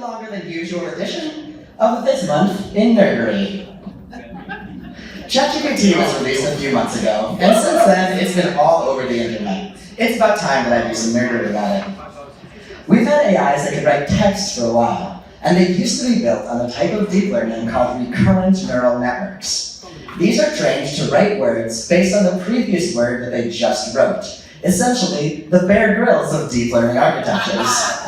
longer than usual edition of This Month in Nerdery. ChatGPT was released a few months ago, and since then, it's been all over the internet. It's about time that I do some nerdery about it. We've had AIs that could write text for a while, and they used to be built on a type of deep learning called recurrent neural networks. These are trained to write words based on the previous word that they just wrote. Essentially, the Bear Grylls of deep learning architectures.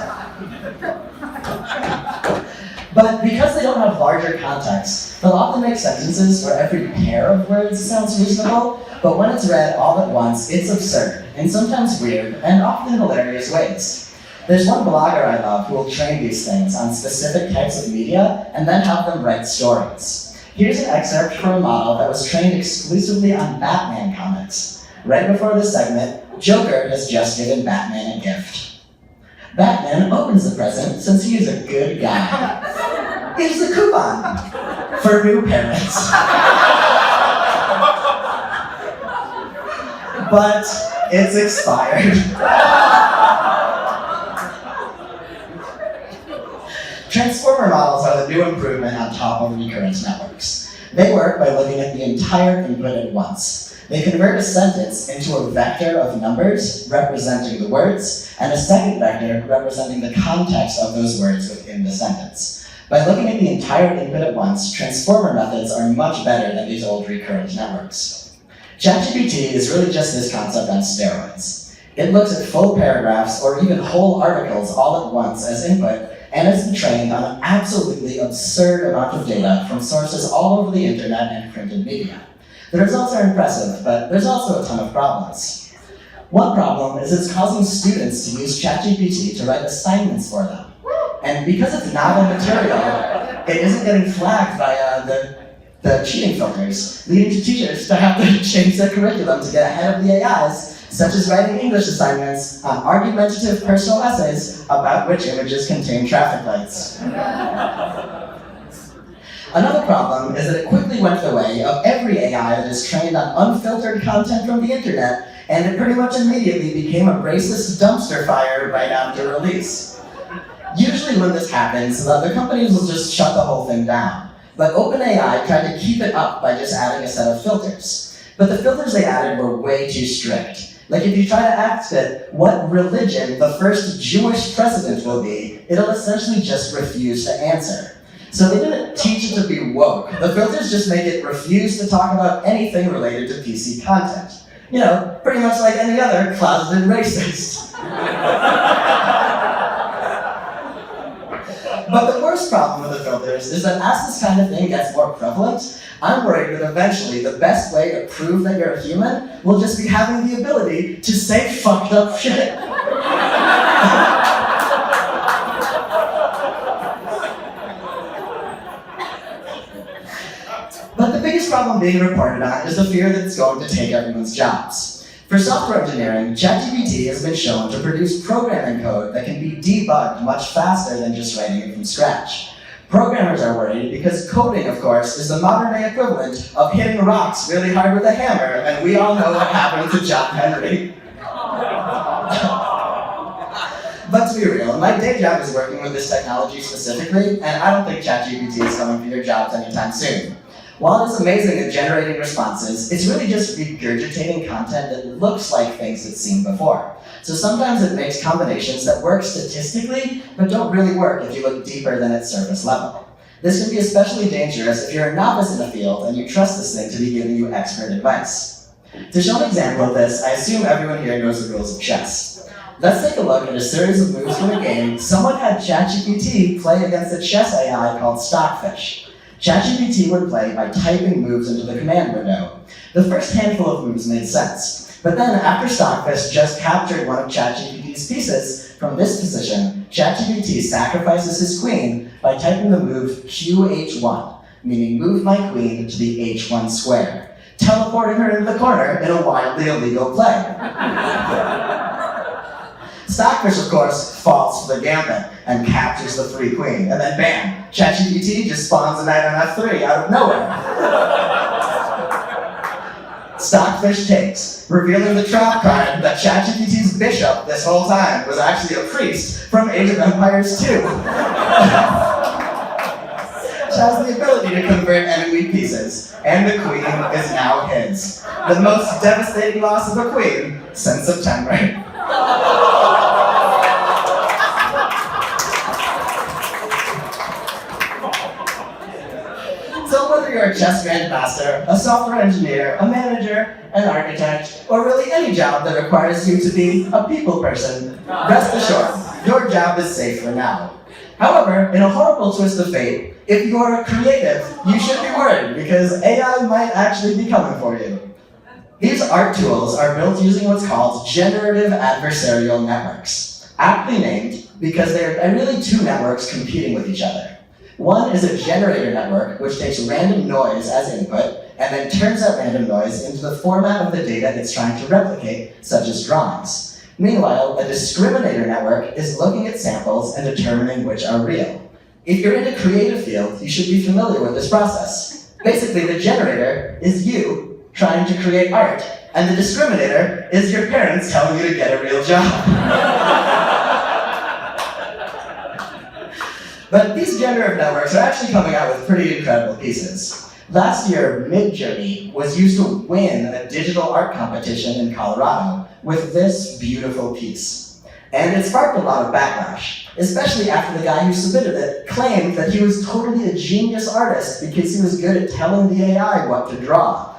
But because they don't have larger context, they'll often make sentences where every pair of words sounds reasonable, but when it's read all at once, it's absurd, in sometimes weird, and often hilarious ways. There's one blogger I love who will train these things on specific types of media and then have them write stories. Here's an excerpt from a model that was trained exclusively on Batman comics. Right before this segment, Joker has just given Batman a gift. Batman opens the present since he is a good guy. Here's the coupon for new parents. But it's expired. Transformer models are the new improvement on top of recurrent networks. They work by looking at the entire input at once. They convert a sentence into a vector of numbers representing the words, and a second vector representing the context of those words within the sentence. By looking at the entire input at once, transformer methods are much better than these old recurrent networks. ChatGPT is really just this concept on steroids. It looks at full paragraphs or even whole articles all at once as input, and it's been trained on an absolutely absurd amount of data from sources all over the internet and printed media. The results are impressive, but there's also a ton of problems. One problem is it's causing students to use ChatGPT to write assignments for them. And because it's novel material, it isn't getting flagged by the cheating filters, leading to teachers to have to change their curriculum to get ahead of the AIs, such as writing English assignments on argumentative personal essays about which images contain traffic lights. Another problem is that it quickly went the way of every AI that is trained on unfiltered content from the internet, and it pretty much immediately became a racist dumpster fire right after release. Usually when this happens, the other companies will just shut the whole thing down. But OpenAI tried to keep it up by just adding a set of filters. But the filters they added were way too strict. Like if you try to ask it what religion the first Jewish president will be, it'll essentially just refuse to answer. So they didn't teach it to be woke. The filters just make it refuse to talk about anything related to PC content. You know, pretty much like any other closeted racist. But the worst problem with the filters is that as this kind of thing gets more prevalent, I'm worried that eventually the best way to prove that you're a human will just be having the ability to say fucked up shit. But the biggest problem being reported on is the fear that it's going to take everyone's jobs. For software engineering, ChatGPT has been shown to produce programming code that can be debugged much faster than just writing it from scratch. Programmers are worried because coding, of course, is the modern-day equivalent of hitting rocks really hard with a hammer, and we all know what happened to John Henry. But to be real, my day job is working with this technology specifically, and I don't think ChatGPT is coming for your jobs anytime soon. While it's amazing at generating responses, it's really just regurgitating content that looks like things it's seen before. So sometimes it makes combinations that work statistically, but don't really work if you look deeper than its surface level. This can be especially dangerous if you're a novice in the field and you trust this thing to be giving you expert advice. To show an example of this, I assume everyone here knows the rules of chess. Let's take a look at a series of moves from a game someone had ChatGPT play against a chess AI called Stockfish. ChatGPT would play by typing moves into the command window. The first handful of moves made sense, but then after Stockfish just captured one of ChatGPT's pieces from this position, ChatGPT sacrifices his queen by typing the move QH1, meaning move my queen to the H1 square, teleporting her into the corner in a wildly illegal play. Stockfish, of course, falls for the gambit and captures the free queen, and then bam, ChatGPT just spawns a knight on F3 out of nowhere. Stockfish takes, revealing the trap card that ChatGPT's bishop this whole time was actually a priest from Age of Empires 2. Which has the ability to convert enemy pieces, and the queen is now his. The most devastating loss of a queen since September. So whether you're a chess grandmaster, a software engineer, a manager, an architect, or really any job that requires you to be a people person, rest assured, your job is safe for now. However, in a horrible twist of fate, if you're creative, you should be worried because AI might actually be coming for you. These art tools are built using what's called generative adversarial networks, aptly named because they're really two networks competing with each other. One is a generator network, which takes random noise as input, and then turns that random noise into the format of the data it's trying to replicate, such as drawings. Meanwhile, a discriminator network is looking at samples and determining which are real. If you're in a creative field, you should be familiar with this process. Basically, the generator is you trying to create art, and the discriminator is your parents telling you to get a real job. But these generative networks are actually coming out with pretty incredible pieces. Last year, Midjourney was used to win a digital art competition in Colorado with this beautiful piece. And it sparked a lot of backlash, especially after the guy who submitted it claimed that he was totally a genius artist because he was good at telling the AI what to draw.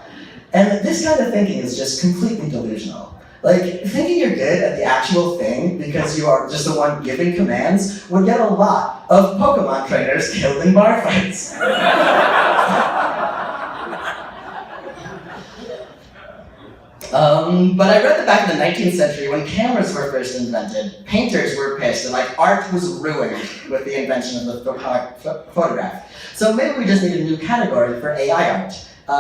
And this kind of thinking is just completely delusional. Like, thinking you're good at the actual thing because you are just the one giving commands would get a lot of Pokemon trainers killed in bar fights. But I read that back in the 19th century, when cameras were first invented, painters were pissed, and art was ruined with the invention of the photograph. So maybe we just need a new category for AI art,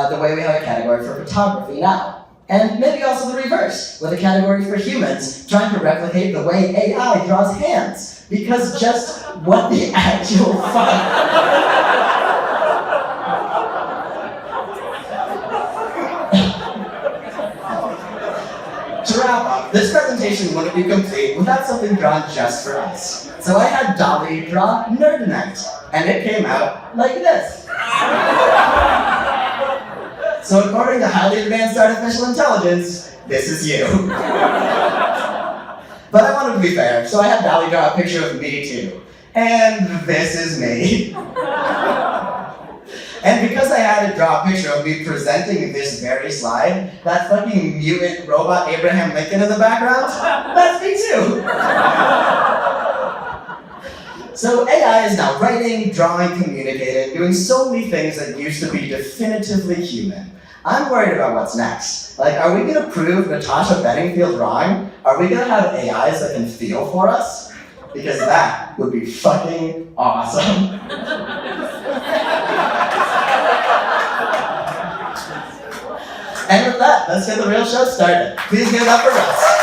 the way we have a category for photography now. And maybe also the reverse, with a category for humans trying to replicate the way AI draws hands. Because just what the actual fuck? To wrap up, this presentation wouldn't be complete without something drawn just for us. So I had Dolly draw Nerdery, and it came out like this. So according to highly advanced artificial intelligence, this is you. But I wanted to be fair, so I had Dolly draw a picture of me too. And this is me. And because I had to draw a picture of me presenting this very slide, that fucking mutant robot Abraham Lincoln in the background, that's me too. So AI is now writing, drawing, communicating, doing so many things that used to be definitively human. I'm worried about what's next. Are we gonna prove Natasha Bedingfield wrong? Are we gonna have AIs that can feel for us? Because that would be fucking awesome. And with that, let's get the real show started. Please give it up for Russ.